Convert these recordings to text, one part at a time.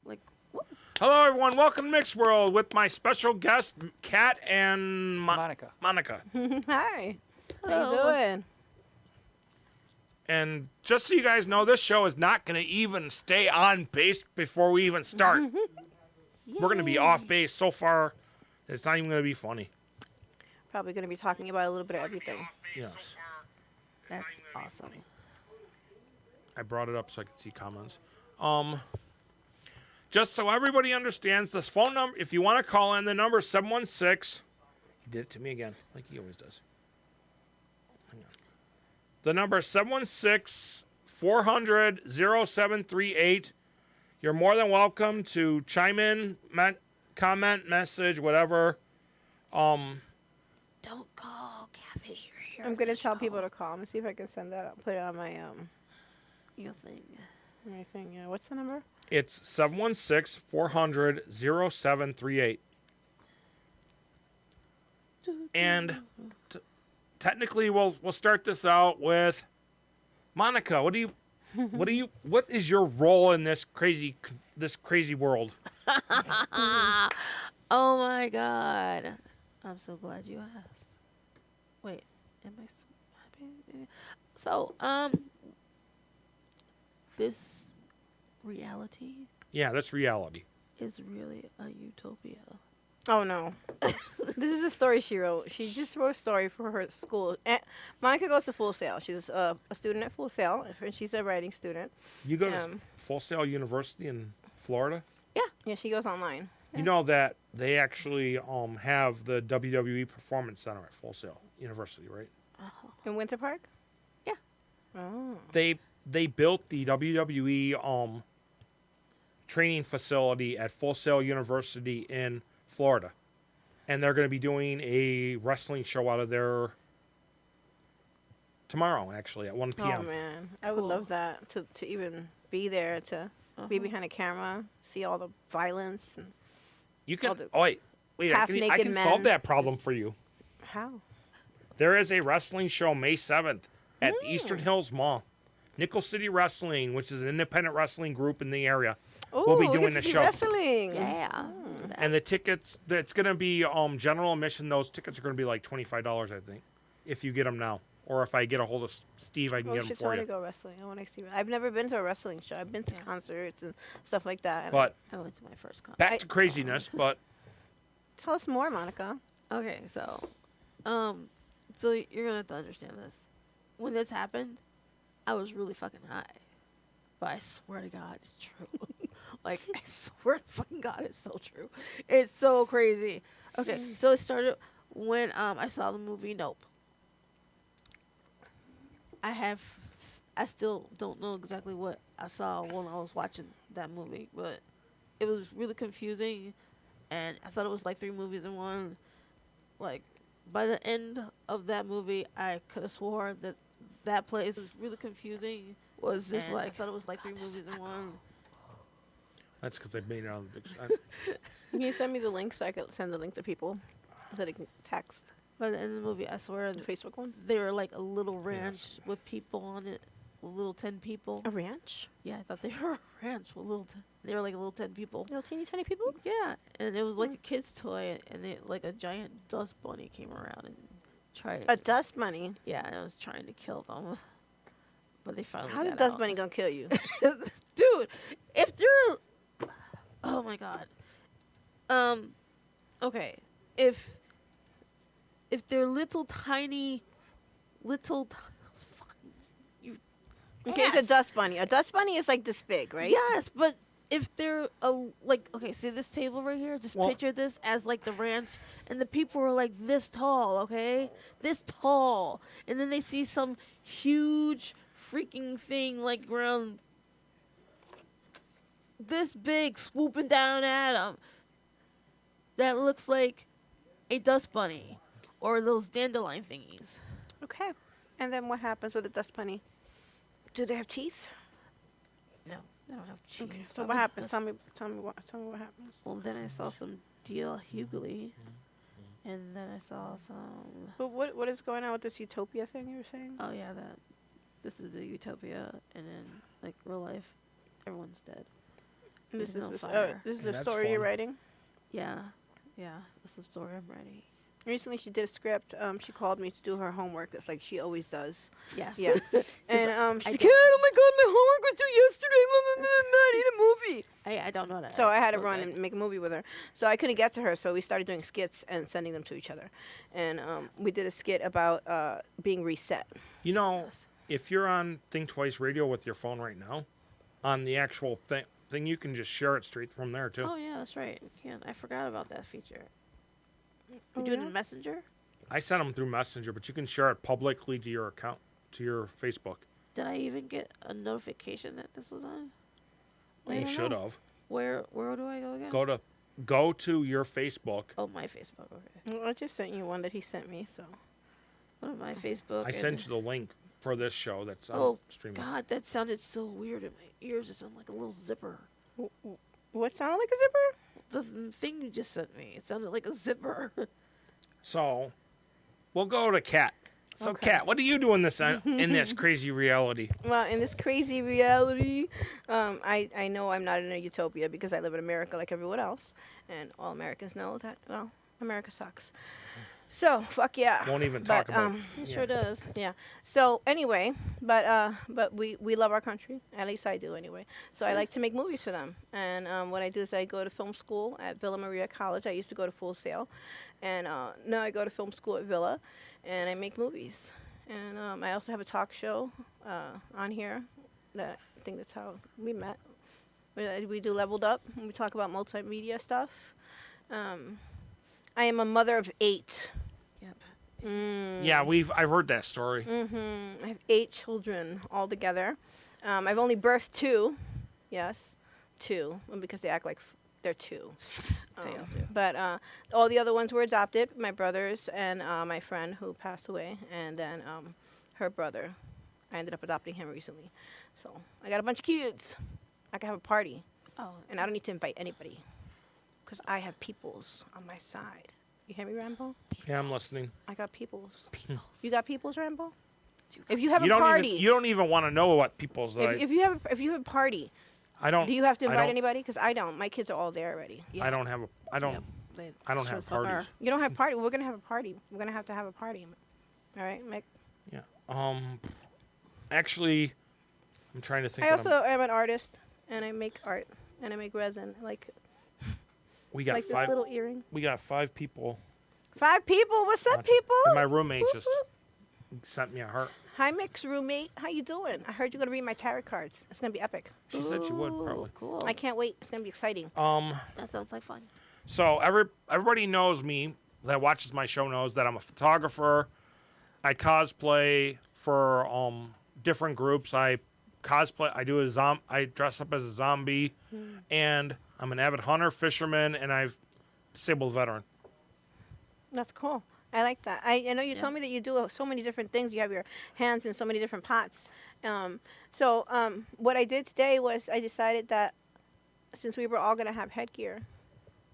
Like, what? Hello, everyone. Welcome to Mick's World with my special guest, Kat and Monica. Monica. Hi. Hello. How you doing? And just so you guys know, this show is not going to even stay on base before we even start. We're going to be off base so far, it's not even going to be funny. Probably going to be talking about a little bit of everything. Yes. That's awesome. I brought it up so I could see comments. Just so everybody understands, this phone number, if you want to call in, the number is 716. He did it to me again, like he always does. Hang on. The number is 716-400-0738. You're more than welcome to chime in, comment, message, whatever. Don't call Cafe. You're here. I'm going to tell people to call and see if I can send that up. Put it on my Your thing. my thing. Yeah. What's the number? It's 716-400-0738. And technically, we'll start this out with Monica. What is your role in this crazy world? Oh my god. I'm so glad you asked. Wait, am I so happy? So, this reality Yeah, that's reality. is really a utopia. Oh, no. This is a story she wrote. She just wrote a story for her school. Monica goes to Full Sail. She's a student at Full Sail, and she's a writing student. You go to Full Sail University in Florida. Yeah, she goes online. You know that they actually have the WWE Performance Center at Full Sail University, right? In Winter Park? Yeah. Oh. They built the WWE training facility at Full Sail University in Florida, and they're going to be doing a wrestling show out of there tomorrow, actually at 1 p.m. Oh, man. I would love that, to even be there, to be behind a camera, see all the violence. And You can. all the Oh wait, I half-naked can solve men. that problem for you. how? There is a wrestling show May 7th at the Eastern Hills Mall. Nickel City Wrestling, which is an independent wrestling group in the area, will be Ooh, we doing get the to see show. wrestling. Yeah. And the tickets, it's going to be general admission. Those tickets are going to be like $25, I think, if you get them now. Or if I get a hold of Steve, I can Oh, get we them should for totally you. go wrestling. I want to see. I've never been to a wrestling show. I've been to concerts and stuff like that. and But I went to my first concert. back to craziness, but tell us more, Monica. Okay, so you're gonna have to understand this. When this happened, I was really fucking high, but I swear to God, it's true. Like, I swear to fucking God, it's so true. It's so crazy. Okay, so it started when I saw the movie Nope. I still don't know exactly what I saw when I was watching that movie, but it was really confusing, and I thought it was like 3 movies in one. Like, by the end of that movie, I could have swore that place was really confusing. Was just like, I thought it was like 3 movies in one. that's because I made it on the big screen. Can you send me the link so I can send the link to people so they can text By the end of the movie, I swear the Facebook one? they were like a little ranch with people on it, a little 10 people. A ranch? Yeah, I thought they were a ranch with they were like a little 10 people. Little teeny tiny people? Yeah, and it was like a kid's toy, and like a giant dust bunny came around and tried. A dust bunny? Yeah, and it was trying to kill them, but they finally. How's a got dust out. bunny gonna kill you? Dude, if they're, oh my god, okay, if they're little tiny, you. Okay, it's a dust bunny. A dust bunny is like this big, right? Yes, but if they're okay, see this table right here? Just Well- picture this as like the ranch, and the people are like this tall, okay? This tall. And then they see some huge freaking thing like around this big swooping down at them. That looks like a dust bunny or those dandelion thingies. Okay. And then what happens with a dust bunny? Do they have teeth? No, they don't have cheese. Okay. So what happens? Tell me what happens. Well, then I saw some deal hugely, and then I saw some. But what is going on with this utopia thing you were saying? Oh yeah, this is the utopia, and then like real life, everyone's dead. This No is fire. this is Yeah, a that's story you're fun. writing. Yeah, that's the story I'm writing. Recently, she did a script. She called me to do her homework. It's like she always does. Yes. Yeah. And she's I like, don't- oh my god, my homework was due yesterday. I need a movie. I don't know that. So I had to Oh, run good. and make a movie with her. So I couldn't get to her. So we started doing skits and sending them to each other. And we did a skit about being reset. You know, Yes. if you're on Think Twice Radio with your phone right now, on the actual thing, you can just share it straight from there too. Oh yeah, that's right. You can. I forgot about that feature. Oh, You do it yeah? in Messenger? I sent them through Messenger, but you can share it publicly to your account, to your Facebook. Did I even get a notification that this was on? I You don't should know. have. Where do I go again? Go to your Facebook. Oh, my Facebook. Okay. Well, I just sent you one that he sent me. So What my Facebook? I sent you the link for this show that's Oh streaming. God, that sounded so weird in my ears. It sounded like a little zipper. what sounded like a zipper? The thing you just sent me, it sounded like a zipper. So, we'll go to Kat. So, Okay. Kat, what are you doing in this crazy reality? Well, in this crazy reality, I know I'm not in a utopia because I live in America like everyone else, and all Americans know that. Well, America sucks. So fuck yeah. Won't even talk But, about. It Yeah. sure does. Yeah. So anyway, but we love our country. At least I do anyway. So I like to make movies for them. And what I do is I go to film school at Villa Maria College. I used to go to Full Sail, and now I go to film school at Villa, and I make movies. And I also have a talk show on here. That I think that's how we met. We do Leveled Up. And we talk about multimedia stuff. I am a mother of 8. Yep. Yeah, I've heard that story. I have 8 children altogether. I've only birthed 2. Yes, 2, because they act like they're 2. Fail. But all the other ones were adopted. My brothers and my friend who passed away, and then her brother. I ended up adopting him recently. So I got a bunch of kids. I can have a party, Oh, and I don't need to invite anybody, because I have peoples on my side. You hear me, Rambo? Yeah, I'm listening. I got peoples. You got peoples, Rambo? If you have You a don't party, even. You don't even want to know what people's like. if you have a party, I don't. do you have to I invite don't- anybody? Because I don't. My kids are all there already. yeah. I don't have a. I don't. Yep. They I don't sure have fuck parties. are. You don't have party. We're gonna have a party. We're gonna have to have a party. All right, Mick. Yeah. Actually, I'm trying to think. I what also am an artist, and I make art, and I make resin, we got like this 5. little earring. We got 5 people. 5 people. What's up, watching. people? And my roommate Whoop, just whoop. sent me a heart. Hi, Mick's roommate. How you doing? I heard you're gonna read my tarot cards. It's gonna be epic. She said she would Ooh, probably. Cool. I can't wait. It's gonna be exciting. That sounds like fun. So everybody knows me that watches my show knows that I'm a photographer. I cosplay for different groups. I do I dress up as a zombie, and I'm an avid hunter, fisherman, and I've disabled veteran. That's cool. I like that. I know you Yeah. told me that you do so many different things. You have your hands in so many different pots. What I did today was I decided that since we were all going to have headgear,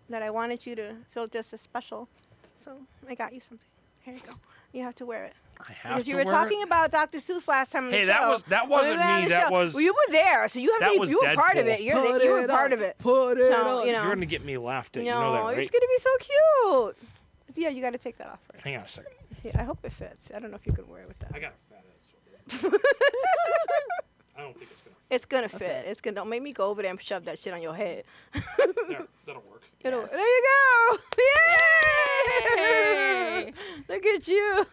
that I wanted you to feel just as special. So I got you something. Here you go. You have to wear it. I have Because to you were wear talking it? about Dr. Seuss last time on the Hey, show. that wasn't We were on me. the That show. was Well, you were there, so you have that to. was You were part of Deadpool. it. You were part of it. Put it So, on. you know. You're gonna get me laughed at. No, You know that, right? it's gonna be so cute. Yeah, you got to take that off first. Hang on a second. See, I hope it fits. I don't know if you can wear it with that. I got a fat ass. So I don't think it's gonna. It's gonna fit. It's gonna. Don't make me go over there and shove that shit on your head. That'll work. Yes. There you go. Yay! Look at you. Is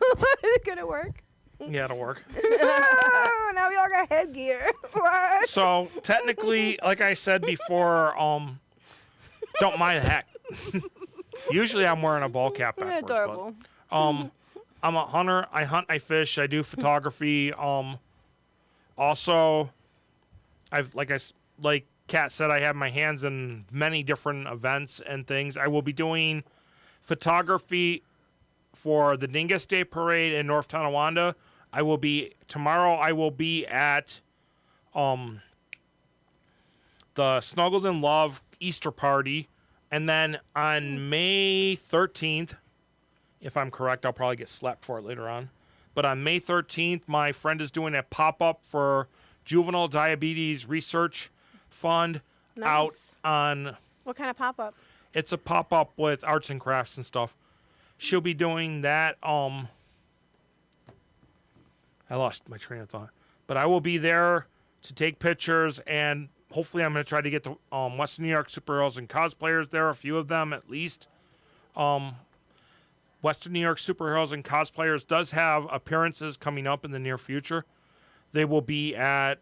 it gonna work? Yeah, it'll work. Oh, now we all got headgear. What? So technically, like I said before, don't mind the heck. Usually, I'm wearing a ball cap You're backwards. adorable. But, I'm a hunter. I hunt. I fish. I do photography. Also, like Kat said, I have my hands in many different events and things. I will be doing photography for the Dingus Day Parade in North Tonawanda. Tomorrow I will be at the Snuggled in Love Easter party. And then on May 13th, if I'm correct, I'll probably get slapped for it later on. But on May 13th, my friend is doing a pop-up for Juvenile Diabetes Research Fund out Nice. on. What kind of pop up? It's a pop up with arts and crafts and stuff. She'll be doing that. I lost my train of thought, but I will be there to take pictures, and hopefully, I'm going to try to get the Western New York superheroes and cosplayers there. A few of them at least. Western New York superheroes and cosplayers does have appearances coming up in the near future. They will be at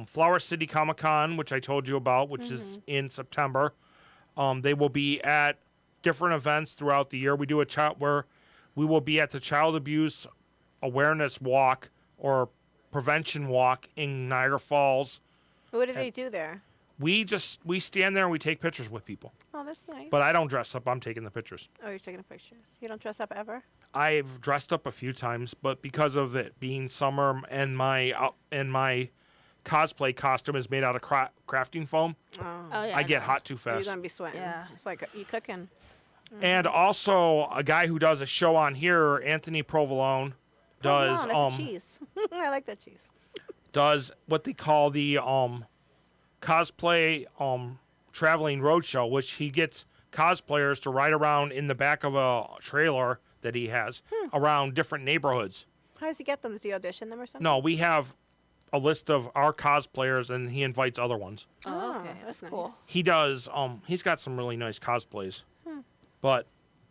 Flower City Comic Con, which I told you about, which is in September. They will be at different events throughout the year. We do a chat where we will be at the Child Abuse Awareness Walk or Prevention Walk in Niagara Falls. What do they do there? We stand there and we take pictures with people. Oh, that's nice. But I don't dress up. I'm taking the pictures. Oh, you're taking the pictures. You don't dress up ever? I've dressed up a few times, but because of it being summer and my cosplay costume is made out of crafting foam, Oh. Oh, yeah, I get know. hot too You're fast. going to be sweating. Yeah. It's like you cooking. And also, a guy who does a show on here, Anthony Provolone, does Oh, that's a cheese. I like that cheese. does what they call the cosplay traveling roadshow, which he gets cosplayers to ride around in the back of a trailer that he has around different neighborhoods. How does he get them? Does he audition them or something? No, we have a list of our cosplayers, and he invites other ones. Oh, okay, that's that's cool. nice. He does. He's got some really nice cosplays, but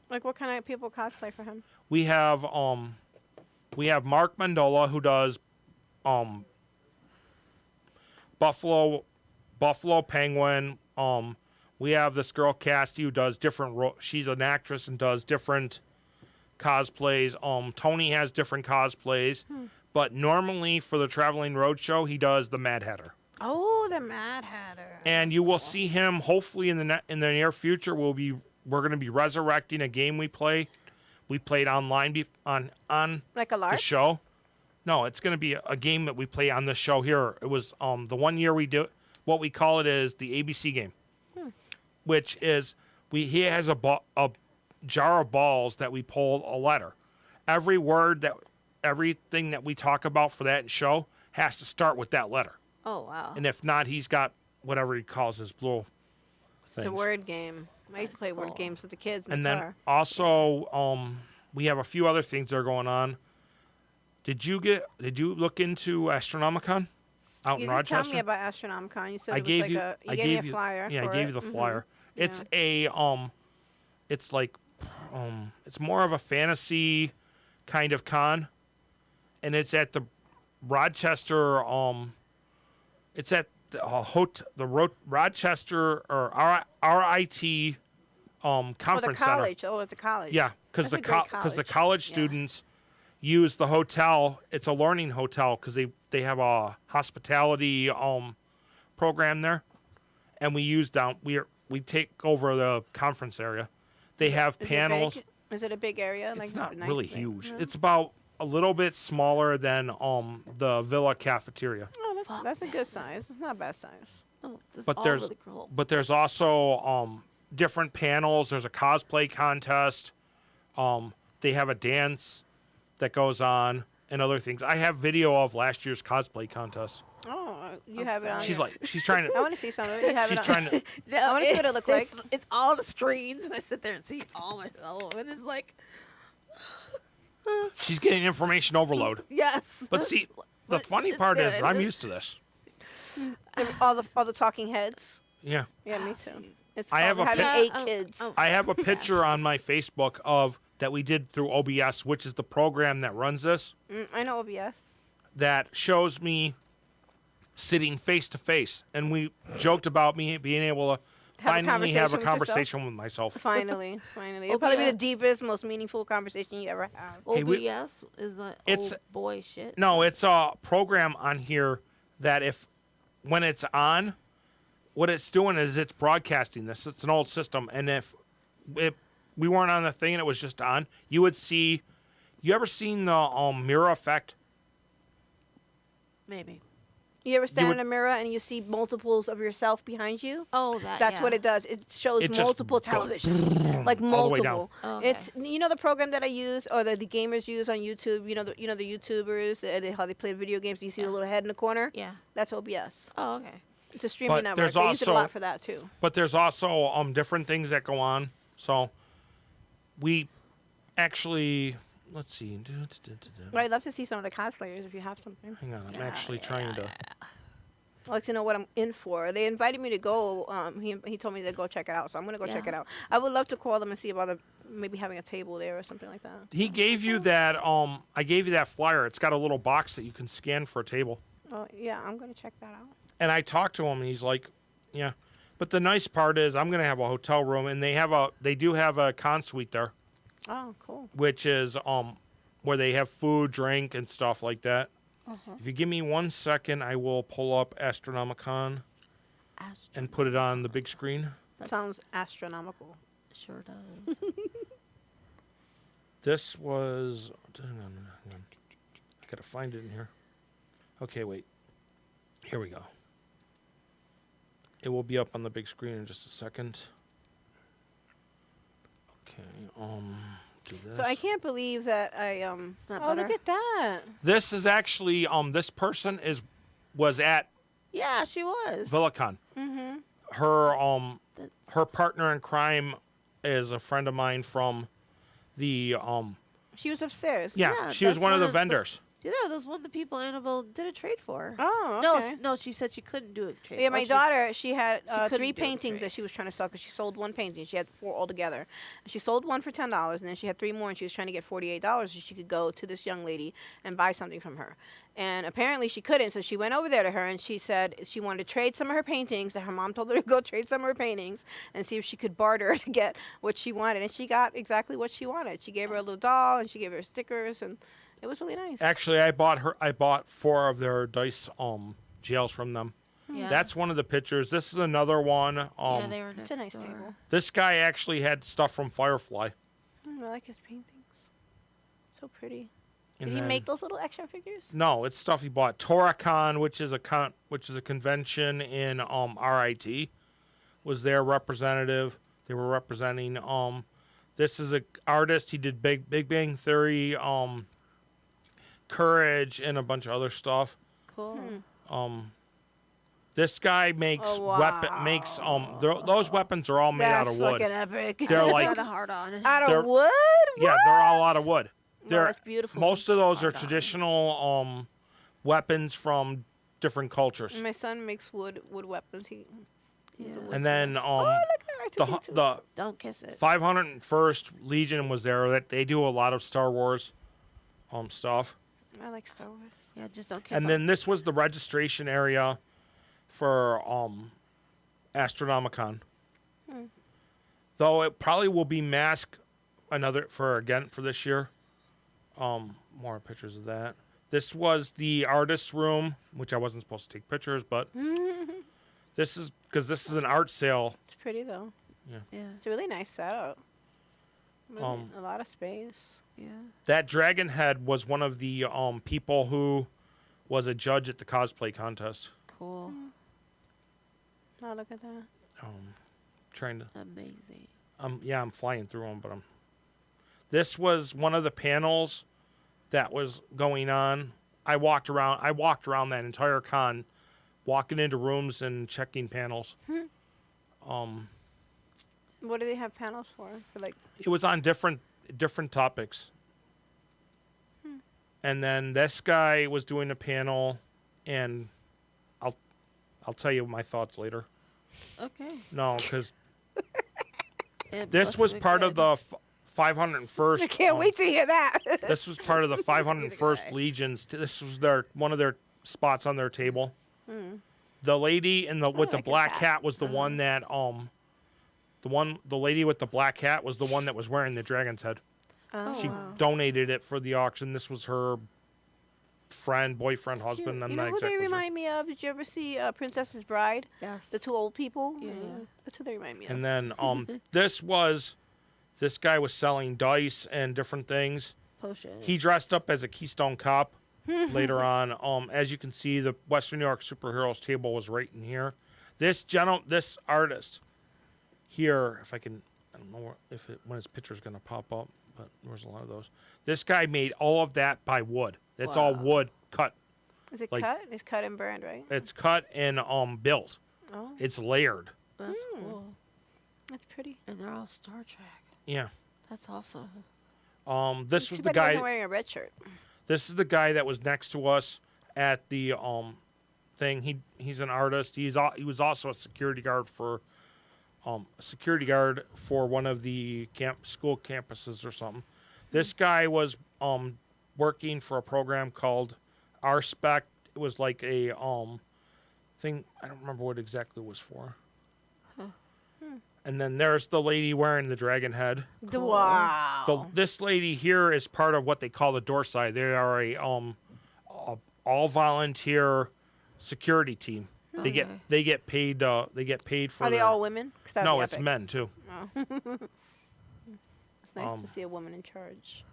Like, what kind of people cosplay for him? we have Mark Mandola who does Buffalo Penguin. We have this girl Cassie who does different. She's an actress and does different cosplays. Tony has different cosplays, but normally for the traveling roadshow, he does the Mad Hatter. Oh, the Mad Hatter. And you will see him hopefully in the near future. We're going to be resurrecting a game we play. We played online on Like a the lark? show. No, it's going to be a game that we play on the show here. It was the one year we do what we call it is the ABC game, which is he has a jar of balls that we pull a letter. Everything that we talk about for that show has to start with that letter. Oh, wow. And if not, he's got whatever he calls his little It's a things. word game. I used to That's play word cool. games with the kids in And the then car. also, we have a few other things that are going on. Did you look into Astronomicon out You in did Rochester? tell me about Astronomicon. You said I it was gave like you. a, I gave gave me you. a flyer. Yeah, I for gave it. you the Mhm. flyer. It's Yeah. it's like, it's more of a fantasy kind of con, and it's at the Rochester. It's at the Rochester or RIT Oh, the conference center. college. Oh, at the college. Yeah, because That's the a great college college. Yeah. students use the hotel. It's a learning hotel because they have a hospitality program there, and we take over the conference area. They have Is panels. It big? Is it a big area? It's like not nice really big? huge. No? It's about a little bit smaller than the Villa cafeteria. Oh, that's a good size. It's not a bad size. Oh, this is But all there's really cool. but there's also different panels. There's a cosplay contest. They have a dance that goes on and other things. I have video of last year's cosplay contest. Oh, you have it on. She's your- she's trying I to want to see some of it. You have she's it on. trying to No, I wanna see what it look like. It's all the screens, and I sit there and see all myself, and it's like, she's getting information overload. yes. But see, the But funny it's part is good. I'm used to this. all the talking heads. Yeah. Yeah, me too. It's I have called a having pic- 8 kids. I have a picture on my Facebook of that we did through OBS, which is the program that runs this, I know OBS. that shows me sitting face to face. And we joked about me being able to finally have a conversation with myself. Finally. It'll probably be the OBS. deepest, most meaningful conversation you ever have. Hey, OBS is like It's- old boy shit. No, it's a program on here that when it's on, what it's doing is it's broadcasting this. It's an old system. And if we weren't on the thing and it was just on, you would see. You ever seen the mirror effect? Maybe. You ever stand would- in a mirror and you see multiples of yourself behind you? Oh, that. That's yeah. what it does. It shows It just multiple goes televisions, like all the way down. multiple. Oh, okay. It's the program that I use, or the gamers use on YouTube. You know the YouTubers how they play video games. You see the little head in the corner. Yeah. That's OBS. Oh, okay. It's a streaming But network. there's They use it a also- lot for that too. But there's also different things that go on. So we actually, let's see. Well, I'd love to see some of the cosplayers if you have something. Hang on, I'm actually trying to. I'd like to know what I'm in for. They invited me to go. He told me to go check it out, so I'm gonna go check Yeah. it out. I would love to call them and see about maybe having a table there or something like that. He gave you that. I gave you that flyer. It's got a little box that you can scan for a table. Oh yeah, I'm gonna check that out. And I talked to him, and he's like, "Yeah." But the nice part is, I'm gonna have a hotel room, and they do have a con suite there, Oh, cool. which is where they have food, drink, and stuff like that. If you give me 1 second, I will pull up Astronomicon and put it on the big screen. Sounds astronomical. Sure does. This was. Hang on. I gotta find it in here. Okay, wait. Here we go. It will be up on the big screen in just a second. Okay. Do this. So I can't believe that It's not Oh, look butter. at that. This is actually this person was at Yeah, she was. Villicon. Mm-hmm. Her partner in crime is a friend of mine from the She was upstairs. yeah, Yeah, she was that's one of one the of the- vendors. Yeah, that was one of the people Annabelle did a trade for. Oh, No, okay. no, she said she couldn't do a trade. Yeah, Or my she- daughter, she had couldn't 3 do the paintings trade. that she was trying to sell because she sold one painting. She had 4 altogether. And she sold one for $10, and then she had 3 more, and she was trying to get $48 so she could go to this young lady and buy something from her. And apparently she couldn't, so she went over there to her, and she said she wanted to trade some of her paintings, that her mom told her to go trade some of her paintings and see if she could barter to get what she wanted. And she got exactly what she wanted. She gave her a little doll, and she gave her stickers, and it was really nice. Actually, I bought 4 of their dice jails from them. Yeah. That's one of the pictures. This is another one. Yeah, they were next It's a nice door. table. This guy actually had stuff from Firefly. I like his paintings. So pretty. And Did he then- make those little action figures? No, it's stuff he bought. Toracon, which is a convention in RIT, was their representative. They were representing. This is a artist. He did Big Bang Theory, Courage, and a bunch of other stuff. Cool. This guy makes those weapons are all made out of wood. That's fucking epic. They're like Got a heart on. out they're- of wood? yeah, they're all out of wood. They're that's beautiful. Most of those are Hard on. traditional weapons from different cultures. My son makes wood weapons. Yeah. And then Oh, look at the R2D2. the Don't kiss it. 501st Legion was there. That they do a lot of Star Wars stuff. I like Star Wars. Yeah, just don't kiss And it. then this was the registration area for Astronomicon. Though it probably will be masked for this year. More pictures of that. This was the artist's room, which I wasn't supposed to take pictures, but this is because this is an art sale. It's pretty though. Yeah, It's a really nice setup. Really, a lot of space. yeah. That dragon head was one of the people who was a judge at the cosplay contest. Cool. Oh, look at that. Trying to, Amazing. I'm flying through them, but This was one of the panels that was going on. I walked around that entire con, walking into rooms and checking panels. What do they have panels for? For like, It was on different topics. And then this guy was doing a panel, and I'll tell you my thoughts later. Okay. No, because It this must was have been part of good. the 501st. I can't wait to hear that. This was part of the 501st Legions. This was one of their spots on their table. The lady with the like black that. hat was the one that the lady with the black hat was the one that was wearing the dragon's head. Oh, She wow. donated it for the auction. This was her boyfriend, husband. I'm you not know who they exactly sure. remind me of? Did you ever see Princess's Bride? Yes. The 2 old people? Yeah. That's who they remind me of. And then this guy was selling dice and different things. Potion. He dressed up as a Keystone Cop later on. As you can see, the Western New York Superheroes table was right in here. This artist here, if I can, I don't know when his picture's going to pop up, but there's a lot of those. This guy made all of that by wood. It's all Wow. wood cut. Is it like- cut? It's cut and burned, right? It's cut and built. Oh, It's layered. That's cool. that's pretty. And they're all Star Trek. Yeah. That's awesome. This was Too the bad he wasn't guy. wearing a red shirt. This is the guy that was next to us at the thing. He's an artist. He was also a security guard for one of the school campuses or something. This guy was working for a program called RSpec. It was like a thing. I don't remember what exactly it was for. And then there's the lady wearing the dragon head. Cool. Wow. This lady here is part of what they call the door side. They are a all volunteer security team. They get paid. They get paid for. Are they all women? 'Cause that'd No, be it's epic. men too. It's nice to see a woman in charge.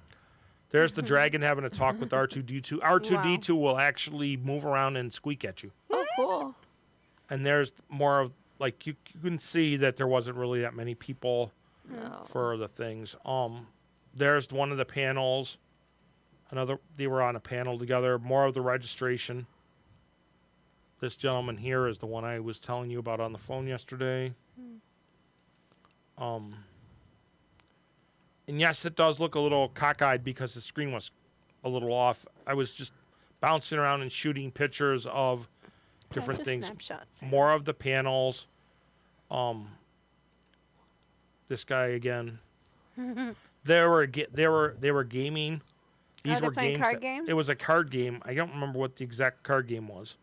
There's the dragon having a talk with R2D2. R2D2 will actually move around and squeak at you. Oh, cool. And there's more of like you can see that there wasn't really that many people No. for the things. There's one of the panels. They were on a panel together. More of the registration. This gentleman here is the one I was telling you about on the phone yesterday. And yes, it does look a little cockeyed because the screen was a little off. I was just bouncing around and shooting pictures of different Just things. Snapshots. More of the panels. This guy again. They were gaming. These they were playing games. card games? It was a card game. I don't remember what the exact card game was,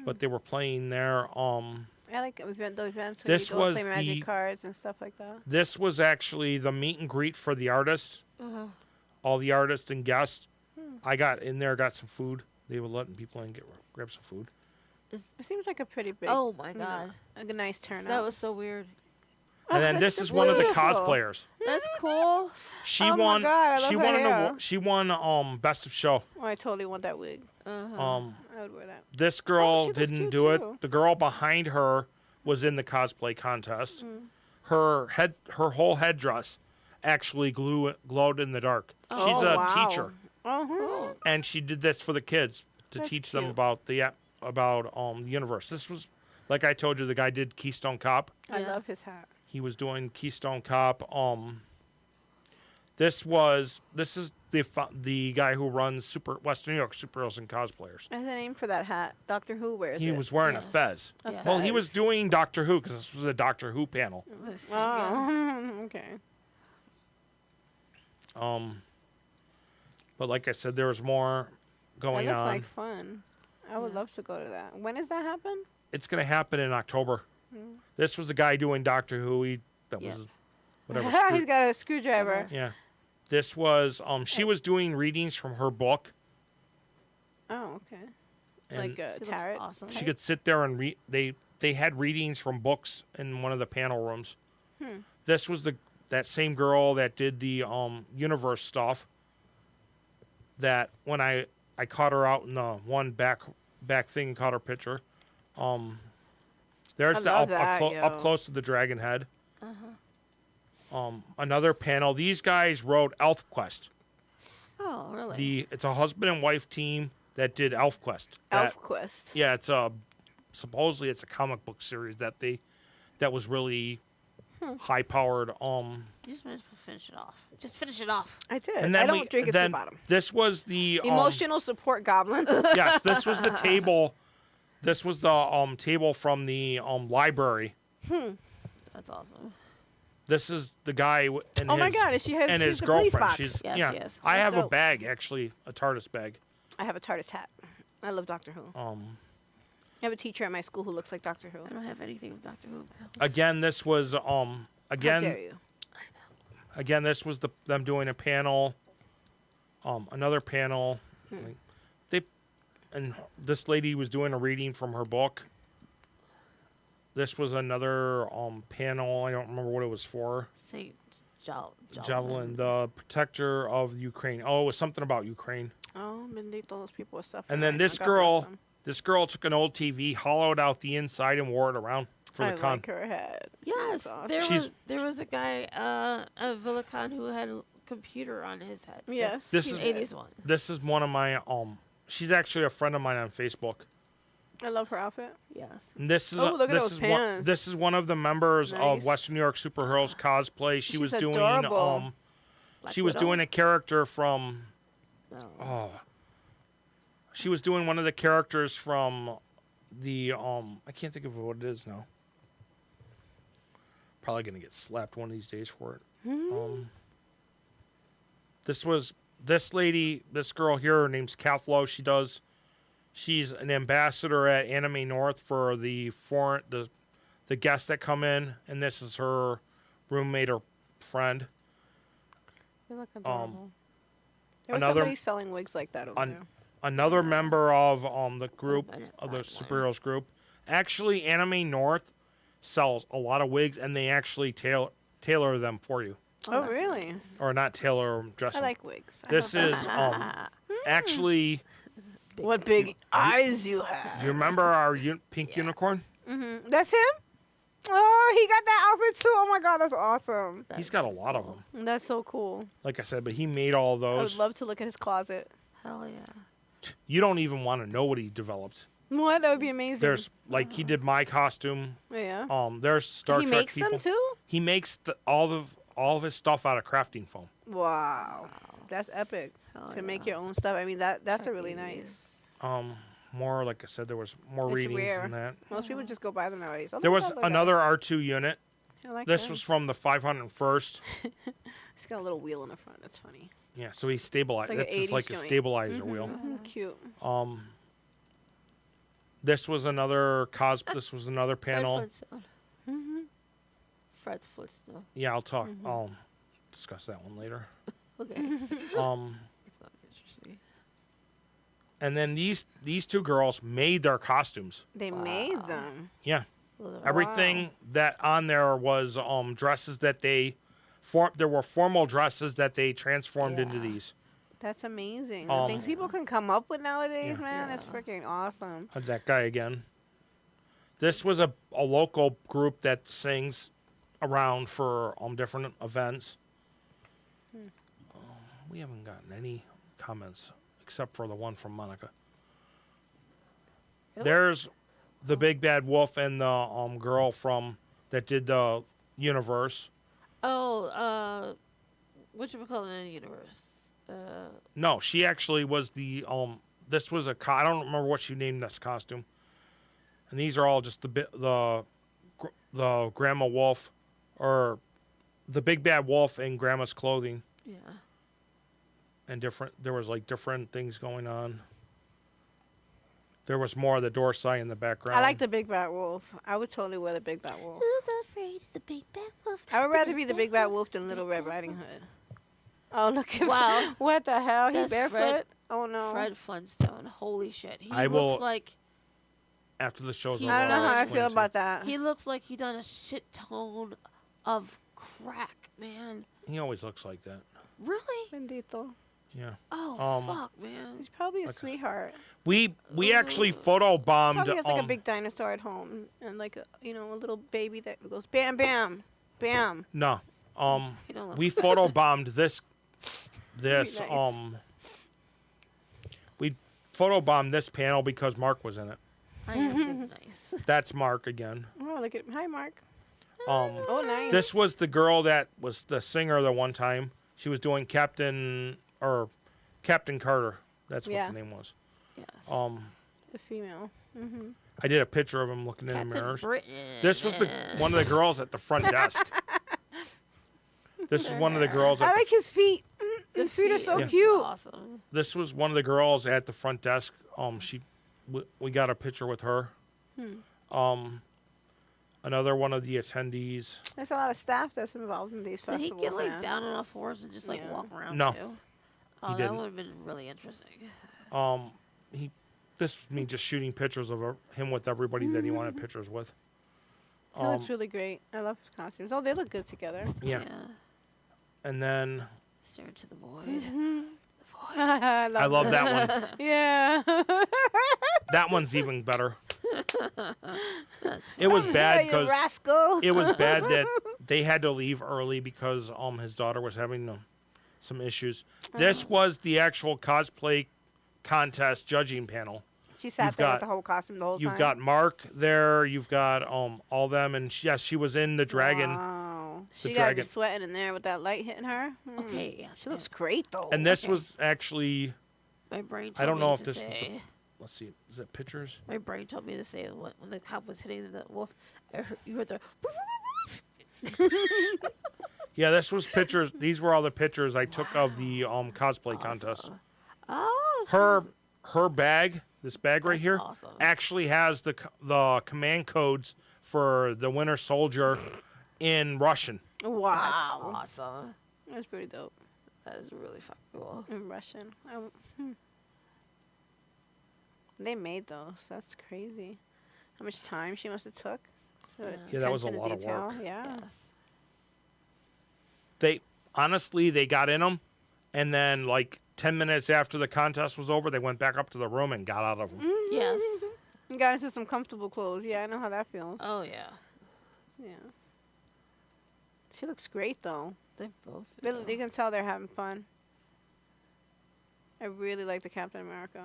but they were playing there. I like those events when This you go was play magic the- cards and stuff like that. This was actually the meet and greet for the artists. All the artists and guests. I got in there, got some food. They were letting people in grab some food. It seems like a pretty big. Oh my god. A nice turnout. That was so weird. And then this is one of the beautiful. cosplayers. That's cool. She Oh my won. God, I love she her won. hair. She won. Best of show. Oh, I totally want that wig. Uh-huh. I would wear that. This girl she looks didn't cute, do it. too. The girl behind her was in the cosplay contest. Her whole headdress actually glowed in the dark. She's a wow. teacher, Uh-huh. and she did this for the kids to That's teach them cute. about the universe. This was, like I told you, the guy did Keystone Cop. I Yeah. love his hat. He was doing Keystone Cop. This is the guy who runs Western New York Superheroes and Cosplayers. There's a name for that hat. Doctor Who wears He it. was wearing a Yes. fez. Yeah. Well, he was Fez. doing Doctor Who because this was a Doctor Who panel. Yeah. Oh, okay. But like I said, there was more That going looks on. like fun. I would Yeah. love to go to that. When does that happen? It's going to happen in October. This was the guy doing Doctor Who. That Yeah. was whatever. He's got a screwdriver. Yeah. This was she was doing readings from her book. Oh, okay. And Like a She looks tarot. awesome. she could sit there and read. They had readings from books in one of the panel rooms. This was that same girl that did the universe stuff. That when I caught her out in the one back thing and caught her picture. There's I the love up that, close to the dragon head. Another panel. These guys wrote Elf Quest. Oh, really? It's a husband and wife team that did Elf Quest. Elf Quest. Yeah, it's supposedly it's a comic book series that was really high powered. You just might as well finish it off. Just finish it off. I did. And then I don't drink it to the then bottom. this was the Emotional support goblin. yes, this was the table. This was the table from the library. That's awesome. This is the guy and Oh his, my God, is she has and she's his the police girlfriend. box. She's Yes, yeah. yes. I That's have a dope. bag actually, a TARDIS bag. I have a TARDIS hat. I love Doctor Who. I have a teacher at my school who looks like Doctor Who. I don't have anything with Doctor Who. Again, this was How dare again you? again this was them doing a panel. Another panel. And this lady was doing a reading from her book. This was another panel. I don't remember what it was for. Saint Javelin, the protector of Ukraine. Oh, it was something about Ukraine. Oh, bendito, those people with stuff. And then this girl took an old TV, hollowed out the inside, and wore it around for the I con. like her head. She Yes, looks awesome. She's- there was a guy, a Villicon who had a computer on his head. Yes. This she is- did. 80s one. This is one of my she's actually a friend of mine on Facebook. I love her outfit. Yes. And this is Oh, look at this those is pants. this is one of the members Nice. of Western New York Superheroes cosplay. She She's was doing adorable. Black she was Widow? doing a character from No. she was doing one of the characters from the I can't think of what it is now. Probably gonna get slapped one of these days for it. This lady, this girl here, her name's Kathlo. She's an ambassador at Anime North for the guests that come in, and this is her roommate or friend. They look adorable. There was another- somebody selling wigs like that over there. Another member of the group, I didn't of the find superheroes group. Actually, Anime North sells a lot of wigs, and they actually tailor them for you. Oh, that's really? nice. Or not tailor, dress I them. like wigs. I This love is actually. what big eyes you have. You remember our pink unicorn? That's him? Oh, he got that outfit too. Oh my god, that's awesome. He's got a lot of them. That's so cool. Like I said, but he made all I would those. love to look at his closet. Hell yeah. You don't even want to know what he developed. What? That would be amazing. There's like he did my costume. Yeah. There's Star He Trek makes people. them too? He makes all of his stuff out of crafting foam. Wow. That's epic. Hell To make yeah. your own stuff. I mean, that's a really Trekkies. nice. More like I said, there was more It's readings rare. than that. Most people just go buy them nowadays. Oh, There look was at that, look at another R2 unit. that. I like This that. was from the 501st. He's got a little wheel in the front. That's funny. Yeah, so he stabilized. It's like It's an just like 80s a joint. stabilizer wheel. Cute. This was another This was another panel. Fred Flintstone. Fred Flintstone. Yeah, I'll talk. I'll discuss that one later. Okay. It's gonna be interesting. And then these two girls made their costumes. They made them. Yeah, Well, everything that on there was dresses that they there were formal dresses that they transformed into Yeah. these. That's amazing. The things people can come up with nowadays, Yeah. man, that's freaking awesome. That guy again. This was a local group that sings around for different events. We haven't gotten any comments except for the one from Monaco. There's the big bad wolf and the girl from that did the universe. Oh, whatchamacallit in the universe? No, she actually was the This was I don't remember what she named this costume. And these are all just the Grandma Wolf, or the big bad wolf in Grandma's clothing, Yeah. and there was like different things going on. There was more of the Dorsai in the background. I like the big bad wolf. I would totally wear the big bad wolf. Who's afraid of the big bad wolf? I would rather be the big bad wolf than Little Red Riding Hood. Oh, look at Wow. What the hell? He That's barefoot? Fred- Oh no. Fred Flintstone. Holy shit. He I looks will- like After the show's He over. I don't know I'll how I explain feel to about that. he looks like he done a shit ton of crack, man. you. He always looks like that. Really? Bendito. Yeah. Oh fuck, man. He's probably a sweetheart. We actually photo bombed. Probably has like a big dinosaur at home and like a little baby that goes bam bam bam. No. He don't look We photo bombed this Nice. we photo bombed this panel because Mark was in it. I am nice. That's Mark again. Oh, look at hi Mark. Um Oh, nice. This was the girl that was the singer the one time. She was doing Captain Carter. That's what Yeah. the name was. Yes. The female. I did a picture of him looking in the Captain mirrors. Britain. This was one of the girls at the front desk. This is one of the girls I at like his feet. His feet are so cute. Awesome. This was one of the girls at the front desk. We got a picture with her. Another one of the attendees. There's a lot of staff that's involved in these Did he festivals. get like man. down on all fours and just like Yeah. walk around No. too? Oh, that didn't. would have been really interesting. This was me just shooting pictures of him with everybody that he wanted pictures with. He looks really great. I love his costumes. Oh, they look good together. Yeah. And then Stare into the void. The void. I love that one. Yeah. That one's even better. That's It was bad You because rascal. it was bad that they had to leave early because his daughter was having some issues. This was the actual cosplay contest judging panel. She sat You've there got- with the whole costume the whole You've time. got Mark there. You've got all them, and yes, she was in the dragon. Wow. The She got to be dragon. sweating in there with that light hitting her. Okay, yes. She looks great though. And this Okay. was actually, My brain told I don't me know if to this was say, the. Let's see, is it pictures? My brain told me to say when the cop was hitting the wolf, you heard the. Yeah, this was pictures. These were all the pictures I took of the cosplay contest. Oh, Her bag, this bag right That's here, awesome. actually has the command codes for the Winter Soldier in Russian. Wow. That's awesome. That's pretty dope. That is really fucking cool. In Russian. They made those. That's crazy. How much time she must have took. Yeah, that was a attention to lot of detail. work. Yeah. Yes. They honestly they got in them, and then like 10 minutes after the contest was over, they went back up to the room and got out of them. Yes. You got into some comfortable clothes. Yeah, I know how that feels. Oh yeah. Yeah. She looks great though. They both. You can tell they're having fun. I really like the Captain America.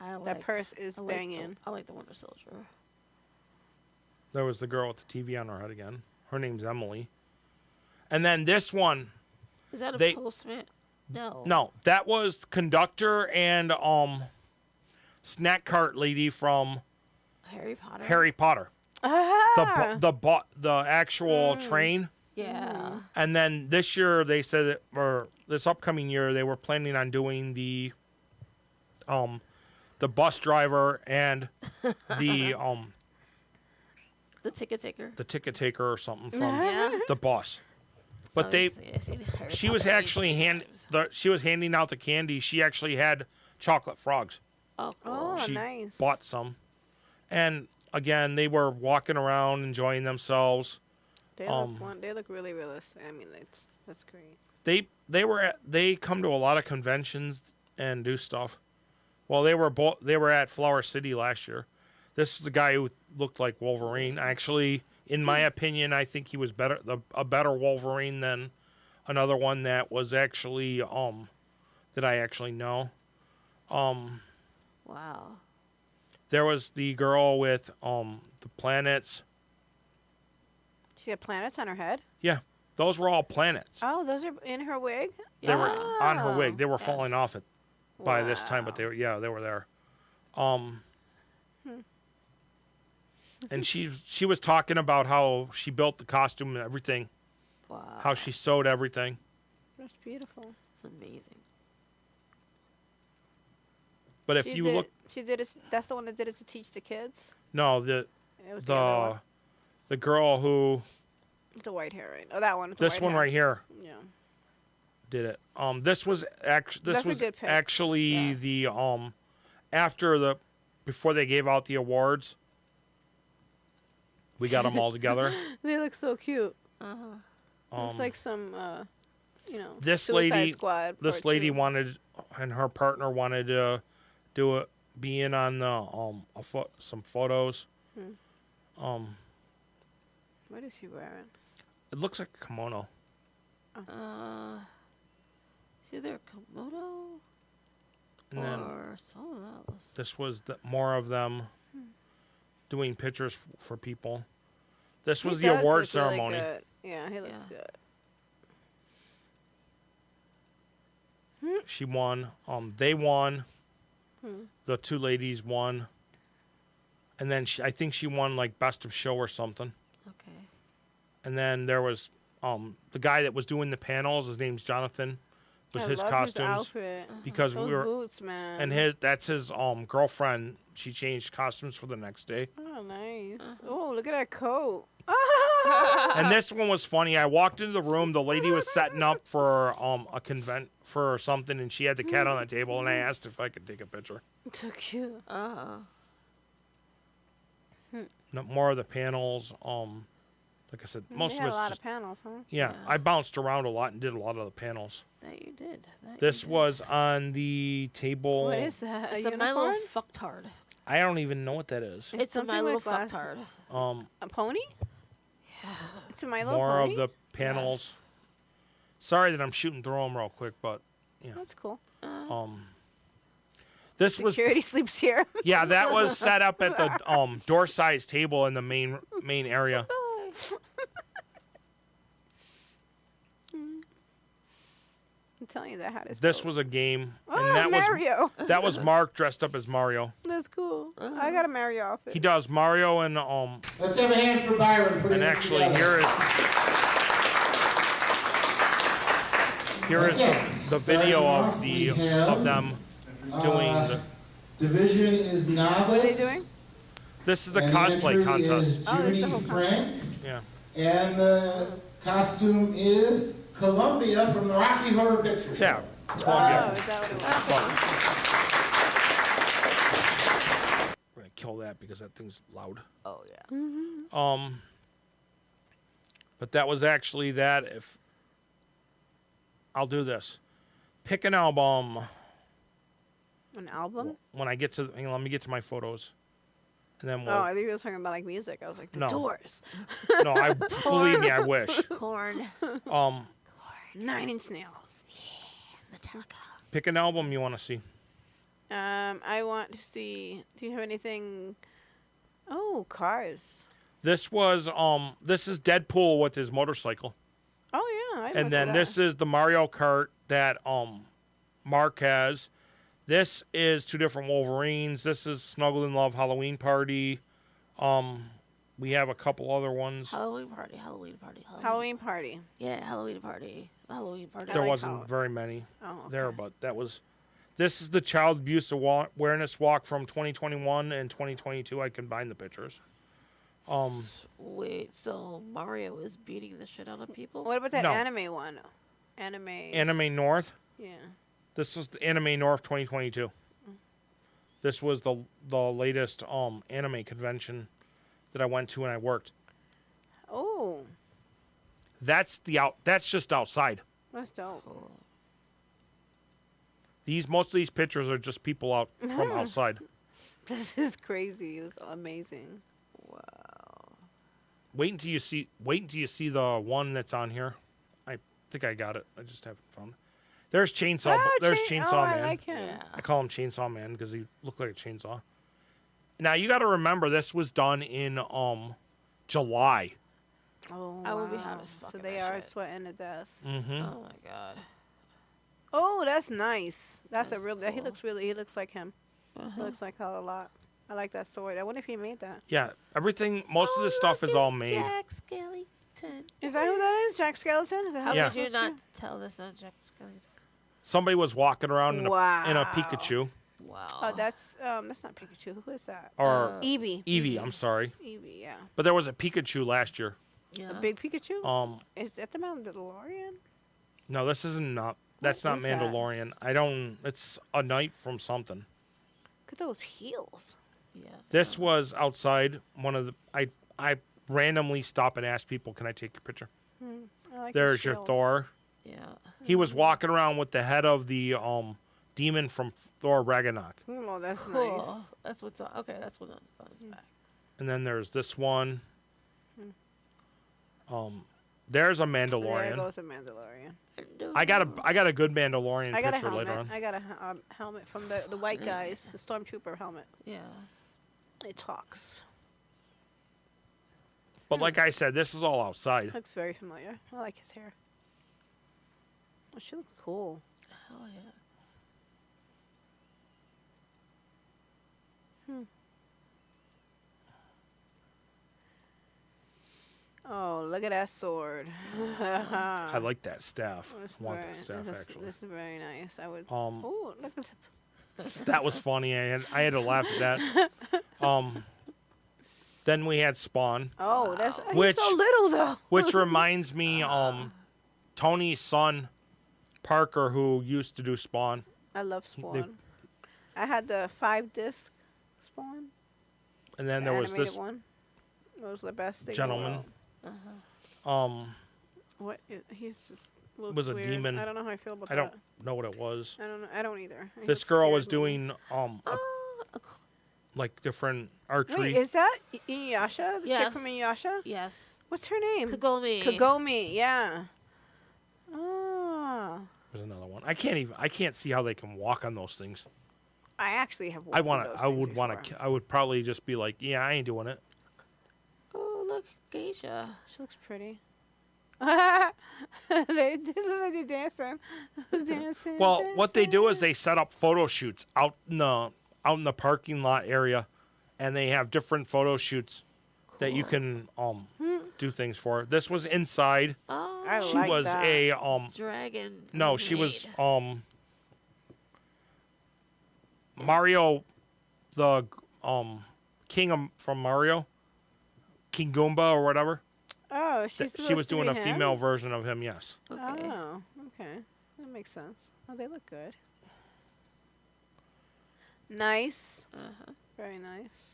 I like That purse is I like banging. I like the Winter Soldier. There was the girl with the TV on her head again. Her name's Emily. And then this one, Is that a They- postman? No. no, that was conductor and snack cart lady from Harry Potter. Harry Potter. Ah! The actual train. Yeah. And then this year they said that, or this upcoming year they were planning on doing the bus driver and the The ticket taker. the ticket taker or something from Yeah. the bus. But they I seen Harry she was Potter actually 18 times. she was handing out the candy. She actually had chocolate frogs. Oh, cool. Oh, She nice. bought some. And again, they were walking around enjoying themselves. They they look really realistic. I mean, that's great. They come to a lot of conventions and do stuff. Well, they were at Flower City last year. This is the guy who looked like Wolverine. Actually, in my opinion, I think he was a better Wolverine than another one that was actually that I actually know. Wow. There was the girl with the planets. She had planets on her head. Yeah, those were all planets. Oh, those are in her wig. They were on her wig. They were Yes. falling off it by this time, but they were there. And she was talking about how she built the costume and everything, Wow. how she sewed everything. That's beautiful. It's amazing. But if She you did- look, she did it. That's the one that did it to teach the kids. no, It was the other one. the girl who With the white hair, right? Oh, that one. with the this white one hair. right here Yeah. did it. This was That's a good pick. actually Yes. the before they gave out the awards. We got them all together. They look so cute. Uh-huh. Looks like some, This Suicide lady, Squad. this part lady two. wanted, and her partner wanted to do it, be in on the some photos. What is she wearing? It looks like a kimono. Is either Komodo And then or someone else. this was more of them doing pictures for people. This was He the does award look really ceremony. good. Yeah, he looks Yeah. good. She won. They won. Hmm. The two ladies won. And then I think she won like best of show or something. Okay. And then there was the guy that was doing the panels. His name's Jonathan. Was I his love costumes outfit. because Those we were boots, man. and that's his girlfriend. She changed costumes for the next day. Oh, nice. Oh, look at that coat. And this one was funny. I walked into the room. The lady was setting up for a convent for something, and she had the cat on the table. And I asked if I could take a picture. So cute. More of the panels. Like I said, most they of had it's a lot just of panels, huh? yeah. Yeah. I bounced around a lot and did a lot of the panels. That you did. This was on the table. What is that? It's a a My Little unicorn? Fucktard. I don't even know what that is. It's a something My Little like Fucktard. A pony? Yeah. It's a My Little More Pony? of the panels. Sorry that I'm shooting through them real quick, but yeah. That's cool. This was Security sleeps here. yeah, that was set up at the door-sized table in the main area. I'm telling you, that hat is. This dope. was a game, Oh, and that Mario. was Mark dressed up as Mario. That's cool. I got a Mario outfit. He does Mario and Let's have a hand for Byron. and actually here is the video of them doing the. Division is novice. What are they doing? This is the and cosplay entry contest. Is Judy the whole Frank, Yeah. and the costume is Columbia from the Rocky Horror Picture Show. Yeah. Oh, Columbia. is that what it was? We're gonna kill that because that thing's loud. Oh yeah. But that was actually that. If I'll do this, pick an album. An album? When I get to, hang on, let me get to my photos, and then Oh, we'll. I think you were talking about like music. I was like, the No. Doors. No, I believe me, I wish. Corn. Nine Inch Nails. Metallica. Pick an album you want to see. I want to see. Do you have anything? Oh, Cars. This was this is Deadpool with his motorcycle, Oh yeah. I and then this is the Mario Kart that Mark has. This is two different Wolverines. This is Snuggle in Love Halloween Party. We have a couple other ones. Halloween party. Halloween party. Halloween Party. Yeah, Halloween party. Halloween party. There like wasn't Halloween. very many Oh, there, okay. but that was. This is the Child Abuse Awareness Walk from 2021 and 2022. I combined the pictures. Wait, so Mario is beating the shit out of people? What about that No. anime one? Anime. Anime North. Yeah. This is the Anime North 2022. This was the latest anime convention that I went to and I worked. Oh, That's just outside. that's dope. Most of these pictures are just people out from outside. This is crazy. It's amazing. Wait until you see the one that's on here. I think I got it. I just haven't found it. There's Chainsaw. There's Chainsaw oh, Man. I like him. Yeah. I call him Chainsaw Man because he looked like a chainsaw. Now you got to remember this was done in July. Oh, I would be wow. hot as fuck So in they that are shit. sweating to death. Mm-hmm. Oh my god. Oh, that's nice. That's a That's real. He cool. looks like him. He looks like her a lot. I like that sword. I wonder if he made that. Yeah, everything. Most of this stuff is all made. Jack Skellington. Is that who that is? Jack Skeleton? Is that How Yeah. could you not tell this is Jack Skellington? Somebody was walking around in a Wow. Pikachu Wow. Oh, that's not Pikachu. Who is that? or Eevee. Eevee. I'm sorry, Eevee, yeah. but there was a Pikachu last year. yeah. A big Pikachu? Um, Is that the Mandalorian? no, this isn't. That's What not is that? Mandalorian. I don't. It's a knight from something. Look at those heels. Yeah. This was outside. One of the. I randomly stop and ask people, "Can I take your picture?" I like There's his your shield. Thor. Yeah. He was walking around with the head of the demon from Thor Ragnarok. Oh, that's Cool. nice. That's what's on. Okay, that's what on his back. And then there's this one. There's a There Mandalorian. goes a Mandalorian. I got a good Mandalorian I got a picture later helmet. on. I got a helmet from the white guys, the Stormtrooper helmet. Yeah. It talks. But like I said, this is all outside. Looks very familiar. I like his hair. Oh, she looks cool. Hell yeah. Oh, look at that sword. I like that staff. That's I want very- that staff this is- actually. This is very nice. I would. Um, Oh, look at That was funny. I had to laugh at that. Then we had Spawn, Oh, that's Which- he's so little though. which reminds me, Tony's son, Parker, who used to do Spawn. I love Spawn. I had the 5-disc Spawn. And then the there was animated this one. It was the best thing. in the gentleman. world. What? He's just looks Was a weird. demon. I don't know how I feel about I that. don't know what it was. I don't know. I don't either. He This looks girl weird was to me. doing like different archery. Wait, is that Inuyasha? The chick Yes. from Inuyasha? Yes. What's her name? Kagome. Kagome. Yeah. Oh. There's another one. I can't see how they can walk on those things. I actually have. I walked through those I things would want before. to. I would probably just be like, yeah, I ain't doing it. Oh, look, geisha. She looks pretty. They look like they're dancing. Dancing. Well, what they do is dancing. they set up photo shoots out in the parking lot area, and they have different photo shoots that you can do things for. This was inside. Oh, I She like was that. a dragon. no, she was maid. Mario, the king from Mario, King Goomba or whatever. Oh, she's She was supposed to doing be a him? female version of him. Yes. Okay. Oh, okay. That makes sense. Oh, they look good. Nice. Uh-huh. Very nice.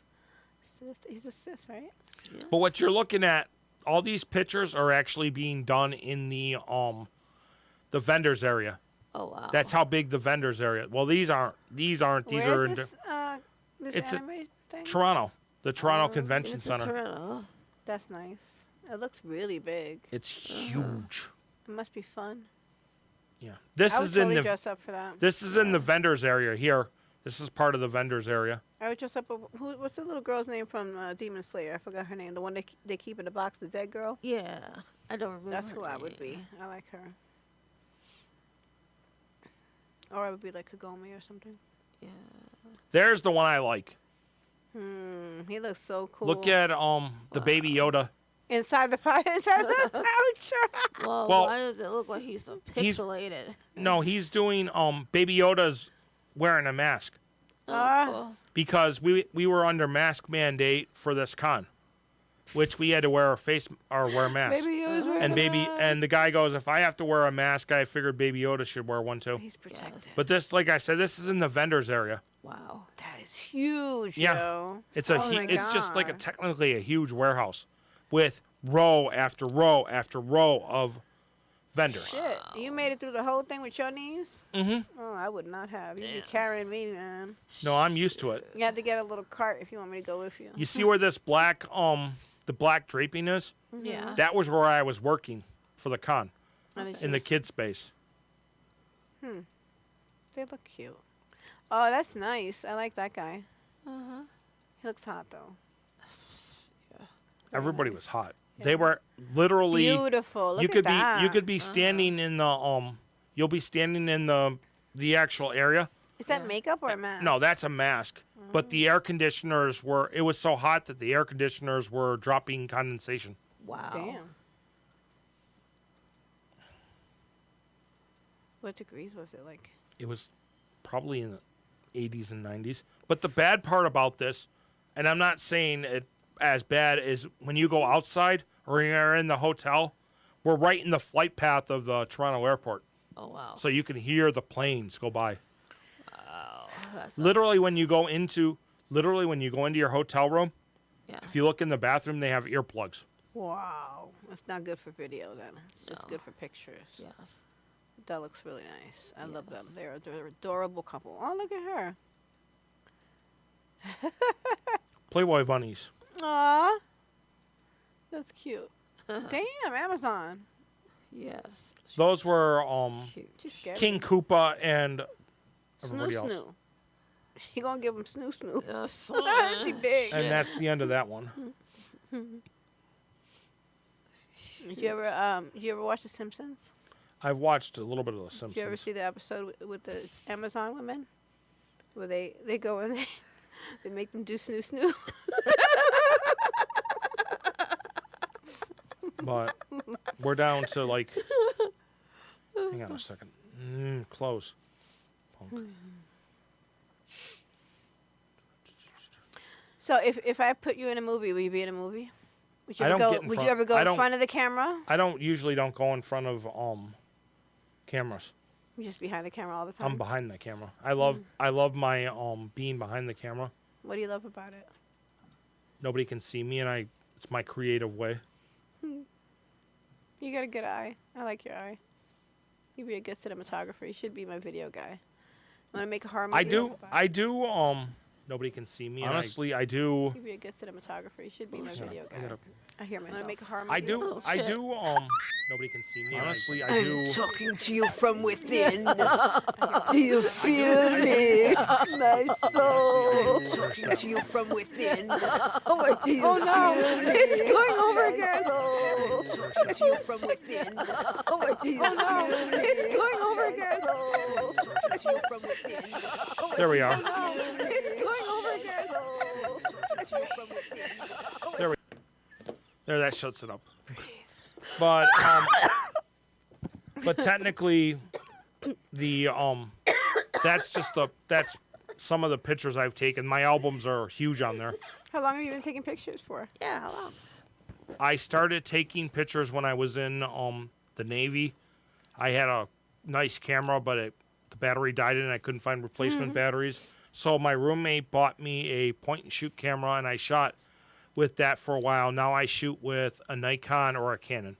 He's a Sith, right? Yeah. But what you're looking at, all these pictures are actually being done in the vendors area. Oh wow. That's how big the vendors area. Well, these aren't. These are Where in is this, this it's a- anime thing? Toronto, the Toronto Oh, Convention It's Center. Toronto. That's nice. It looks really big. It's huge. It must be fun. Yeah. This I would is totally in the dress up for that. this is in the vendors area here. This is part of the vendors area. I would dress up. What's the little girl's name from Demon Slayer? I forgot her name. The one they keep in the box, the dead girl. Yeah, I don't remember. That's her who I would be. name. I like her. Or I would be like Kagome or something. Yeah. There's the one I like. He looks so cool. Look at the Baby Yoda. inside the inside the pouch. Well, Well, why does it look like he's so he's- pixelated? No, he's doing Baby Yoda's wearing a mask Ah. cool. because we were under mask mandate for this con, which we had to wear wear a mask. Baby Yoda's wearing and a baby mask. and the guy goes, if I have to wear a mask, I figured Baby Yoda should wear one too. He's protected. But this, like I said, this is in the vendors area. Wow. That is huge, Yeah. yo. It's Oh my it's just like God. technically a huge warehouse with row after row after row of vendors. Shit, you made it through the whole thing with your knees? Mhm. Oh, I would not have. You'd be Damn. carrying me, man. No, I'm used to it. You have to get a little cart if you want me to go with you. You see where this black the black draping is? Yeah. That was where I was working for the con And it's in the just- kid space. They look cute. Oh, that's nice. I like that guy. Uh-huh. He looks hot though. Everybody was hot. They were literally Beautiful. Look you at could that. be you could be standing in the you'll be standing in the actual area. Is that makeup or a mask? No, that's a mask. But the air conditioners it was so hot that the air conditioners were dropping condensation. Wow. Damn. What degrees was it like? It was probably in the 80s and 90s. But the bad part about this, and I'm not saying it as bad as when you go outside or you're in the hotel, we're right in the flight path of the Toronto airport. Oh wow. So you can hear the planes go by. Wow. That's Literally when you go into your hotel room, yeah. if you look in the bathroom, they have earplugs. Wow. That's not good for video then. It's just No. good for pictures. Yes. That looks really nice. I love them. Yes. They're adorable couple. Oh, look at her. Playboy bunnies. Aw. That's cute. Damn, Amazon. Yes. Those were Cute. She's scared. King Koopa and Snoo everybody else. snoo. She gonna give him snoo snoo. Yes. She big. And that's the end of that one. Did you ever watch The Simpsons? I've watched a little bit of The Simpsons. Did you ever see the episode with the Amazon women? Where they go and they make them do snoo snoo? But we're down to like. Hang on a second. Close. Punk. So if I put you in a movie, will you be in a movie? Would you I ever don't go? get in Would front- you ever go I in don't- front of the camera? I usually don't go in front of cameras. You just behind the camera all the time. I'm behind the camera. I love my being behind the camera. What do you love about it? Nobody can see me, and it's my creative way. You got a good eye. I like your eye. You'd be a good cinematographer. You should be my video guy. Want to make a horror movie? I do. Nobody can see me. Honestly, I do. You'd be a good cinematographer. You should be my Hang on, video I guy. gotta- I hear myself. Want to make a horror movie? I do. Oh, I shit. do. Nobody can see me. Honestly, I I'm do. talking to you from within. Do you feel me? My soul. I'm talking To you from within. Do you Oh no, feel me? it's going over again. Talking to you from within. Do you Oh no, feel me? it's going over again. Talking to you from within. There we are. No, it's going over again. Talking to you from within. There we. There, that shuts it up. But but technically, the that's some of the pictures I've taken. My albums are huge on there. How long have you been taking pictures for? Yeah, how long? I started taking pictures when I was in the Navy. I had a nice camera, but the battery died in it. I couldn't find replacement batteries. So my roommate bought me a point and shoot camera, and I shot with that for a while. Now I shoot with a Nikon or a Canon.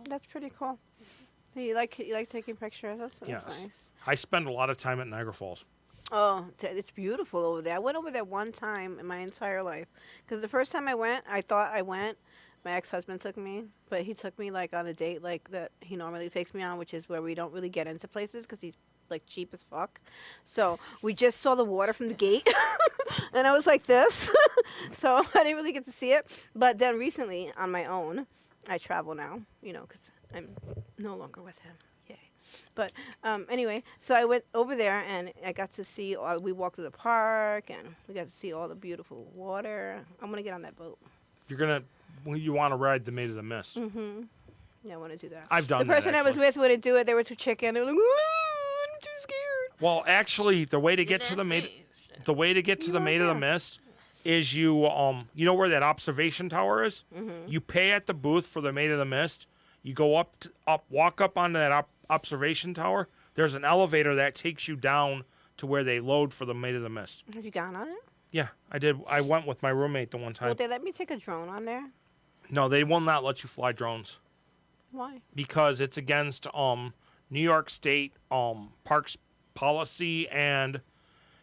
That's pretty cool. You like taking pictures? That's Yes. nice. I spend a lot of time at Niagara Falls. Oh, it's beautiful over there. I went over there one time in my entire life. Because the first time I went, I thought I went. My ex-husband took me, but he took me like on a date like that he normally takes me on, which is where we don't really get into places because he's like cheap as fuck. So we just saw the water from the gate, and I was like this. So I didn't really get to see it. But then recently, on my own, I travel now, because I'm no longer with him. Yay. But anyway, so I went over there and I got to see, we walked through the park and we got to see all the beautiful water. I'm going to get on that boat. You want to ride the Maid of the Mist. Yeah, I want to do that. I've done the that, person I was actually. with wouldn't do it. They were too chicken. They were like, I'm too scared. Well, actually, the way to get to the Maid of the Mist is you know where that observation tower is? You pay at the booth for the Maid of the Mist. You go walk up onto that observation tower. There's an elevator that takes you down to where they load for the Maid of the Mist. Have you gone on it? Yeah, I did. I went with my roommate the one time. Would they let me take a drone on there? No, they will not let you fly drones Why? because it's against New York State parks policy, and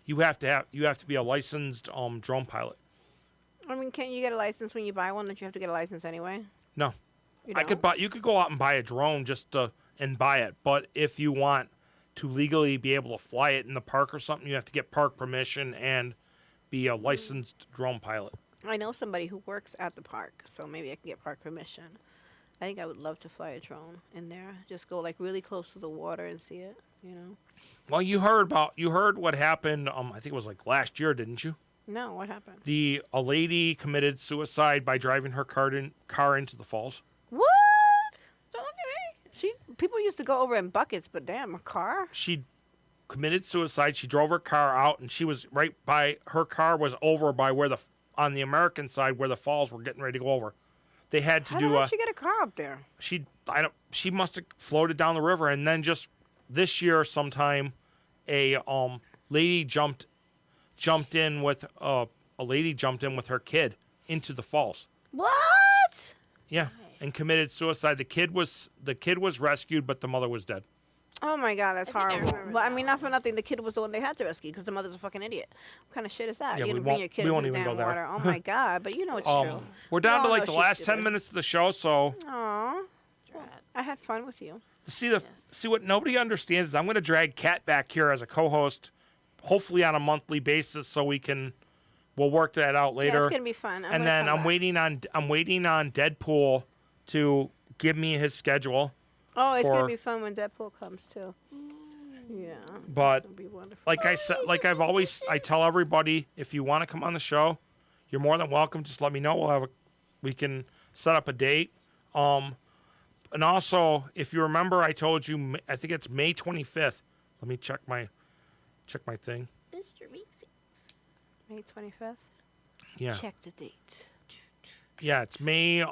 you have to be a licensed drone pilot. I mean, can't you get a license when you buy one? Don't you have to get a license anyway? No. You You could go out and buy a drone and buy it, but if you want to legally be able to fly it in the park or something, you have to get park permission and be a licensed drone pilot. I know somebody who works at the park, so maybe I can get park permission. I think I would love to fly a drone in there. Just go like really close to the water and see it, Well, you heard what happened, I think it was like last year, didn't you? No, what happened? A lady committed suicide by driving her car into the falls. What? People used to go over in buckets, but damn, a car? She committed suicide. She drove her car out, and she was her car was over by on the American side where the falls were getting ready to go over. They had to How do the hell did she get a car up there? She must have floated down the river, and then just this year sometime a lady jumped in with her kid into the falls. What? Yeah, and committed suicide. The kid was rescued, but the mother was dead. Oh my God, that's I think I horrible. remember But I that mean, not for nothing, the kid was the one they had to rescue because the mother's a fucking idiot. What kind of shit is that? Yeah, You're we gonna bring won't- your kid we into won't the even damn go there. water. Oh my God, but you know it's true. We're down to all like know the she's last 10 stupid. minutes of the show, so Aw, I had fun with you. see what nobody understands is I'm going to drag Kat back here as a co-host, hopefully on a monthly basis, so we'll work that out later. Yeah, it's gonna be fun. And then I'm waiting on Deadpool to give me his schedule. Oh, it's for- gonna be fun when Deadpool comes too. Yeah, But it'll be wonderful. like I said, I tell everybody, if you want to come on the show, you're more than welcome. Just let me know. We can set up a date. And also, if you remember, I told you, I think it's May 25th. Let me check my thing. Mr. Meeksy. May 25th. Yeah. Check the date. Yeah, it's May.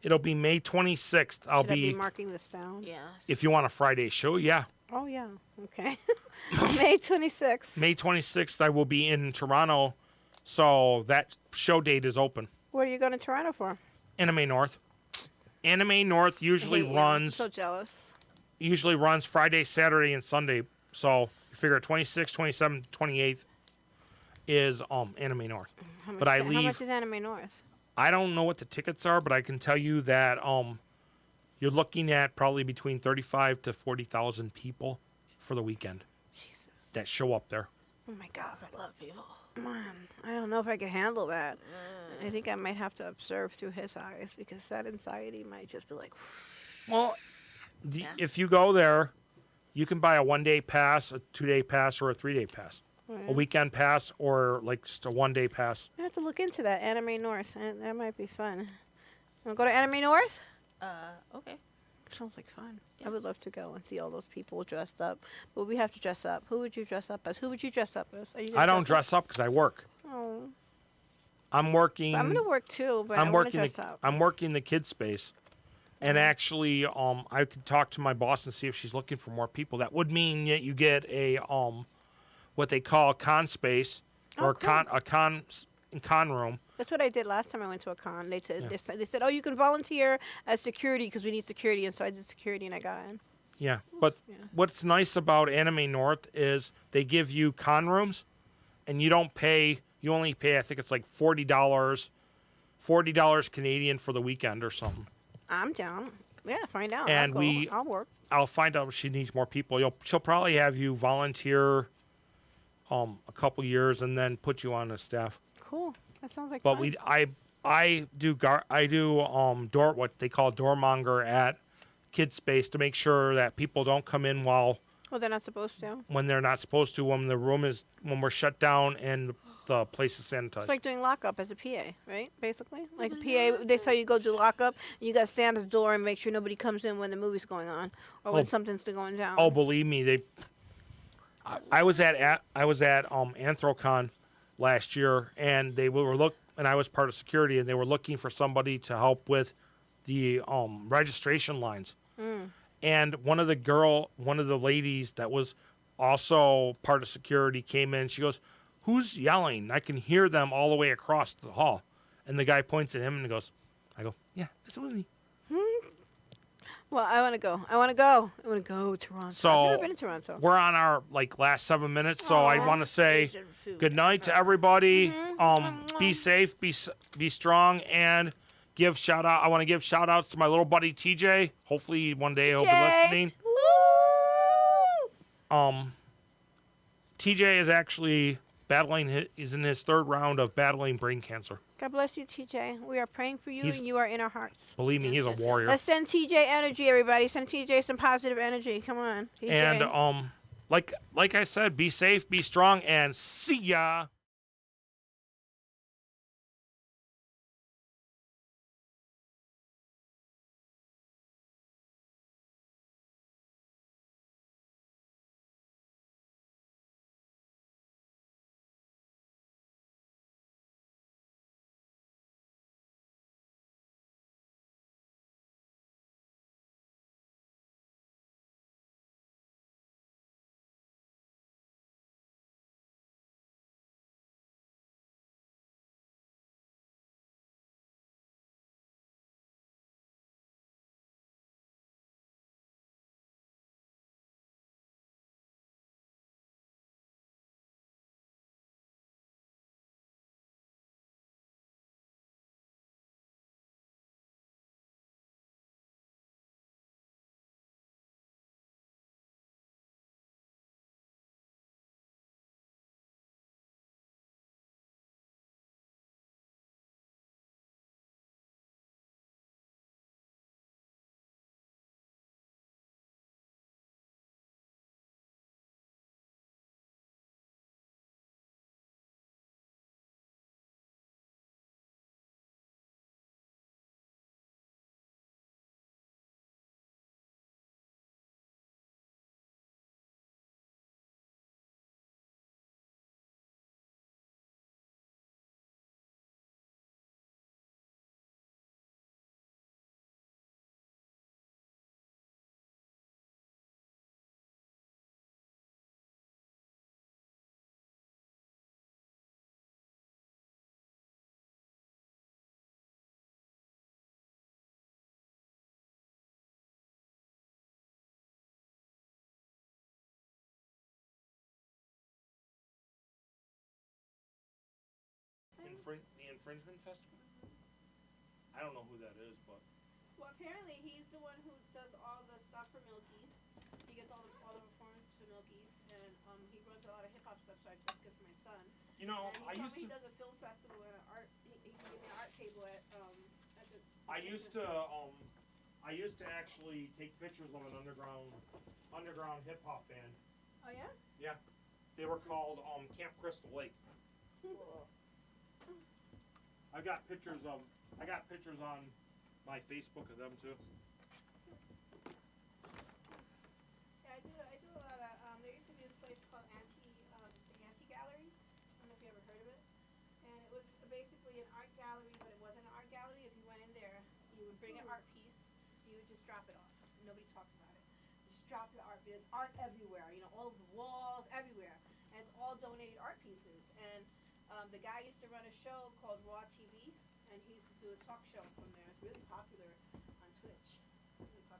It'll be May 26th. Should I be marking this down? Yes. If you want a Friday show, yeah. Oh yeah. Okay. May 26th. May 26th, I will be in Toronto, so that show date is open. What are you going to Toronto for? Anime North. Anime North usually I hate you. runs So jealous. Friday, Saturday, and Sunday. So you figure 26th, 27th, 28th is Anime North. How much But I How leave much is Anime North? I don't know what the tickets are, but I can tell you that you're looking at probably between 35 to 40,000 people for the weekend Jesus. that show up there. Oh my God. That's a lot of people. Man, I don't know if I can handle that. I think I might have to observe through his eyes because that anxiety might just be like, Well, Yeah. if you go there, you can buy a 1-day pass, a 2-day pass, or a 3-day pass. A weekend pass or like just a 1-day pass. I have to look into that. Anime North. That might be fun. Want to go to Anime North? Okay. Sounds like fun. Yeah. I would love to go and see all those people dressed up. But we have to dress up. Who would you dress up as? Who would you dress up as? Are you gonna I don't dress up because I work. Oh. I'm working. But I'm going to work too, but I I'm want to working. dress up. I'm working the kids space, and actually, I could talk to my boss and see if she's looking for more people. That would mean that you get a what they call a con space or Oh, cool. a con room. That's what I did last time I went to a con. They said, they said, oh, you can volunteer as security because we need security. And so I did security and I got in. Yeah, but what's nice about Anime North is they give you con rooms, and you don't pay. You only pay, I think it's like $40 Canadian for the weekend or something. I'm down. Yeah, find out. And I'll go. I'll work. I'll find out if she needs more people. She'll probably have you volunteer a couple years and then put you on the staff. Cool. That sounds like But fun. I do what they call doormonger at Kids Space to make sure that people don't come in Well, they're not supposed to. when they're not supposed to, when we're shut down and the place is sanitized. It's like doing lockup as a PA, right? Basically, like a PA, they tell you go do lockup. And you got to stand at the door and make sure nobody comes in when the movie's going on or when something's going down. Oh, believe me, I was at Anthrocon last year, and and I was part of security, and they were looking for somebody to help with the registration lines. And one of the ladies that was also part of security came in. She goes, "Who's yelling? I can hear them all the way across the hall." And the guy points at him and goes, "I go, yeah, that's me." Well, I want to go. I want to go to Toronto. So I've never been to Toronto. we're on our last 7 minutes, so I want to say Asian food. good night to everybody. Be safe, be strong, and give shout out. I want to give shout outs to my little buddy TJ. Hopefully one day he'll be listening. Woo! TJ is actually is in his 3rd round of battling brain cancer. God bless you, TJ. We are praying for you, He's- and you are in our hearts. Believe me, he's a warrior. Let's send TJ energy, everybody. Send TJ some positive energy. Come on, TJ. And like I said, be safe, be strong, and see ya. The infringement festival. I don't know who that is, but Well, apparently he's the one who does all the stuff for Milky's. He gets all the performances for Milky's, and he runs a lot of hip hop stuff. So that's good for my son. you know, And he I told used me to. he does a film festival and an art. He can give me an art table at the. I used to actually take pictures of an underground hip hop band. Oh yeah. Yeah, they were called Camp Crystal Lake. Cool. I got pictures on my Facebook of them too. Yeah, I do a lot of. There used to be this place called the Anti Gallery. I don't know if you ever heard of it. And it was basically an art gallery, but it wasn't an art gallery. If you went in there, you would bring an art piece, you would just drop it off. Nobody talked about it. You just drop your art. There's art everywhere. You know, all over the walls, everywhere, and it's all donated art pieces. And the guy used to run a show called Raw TV, and he used to do a talk show from there. It's really popular.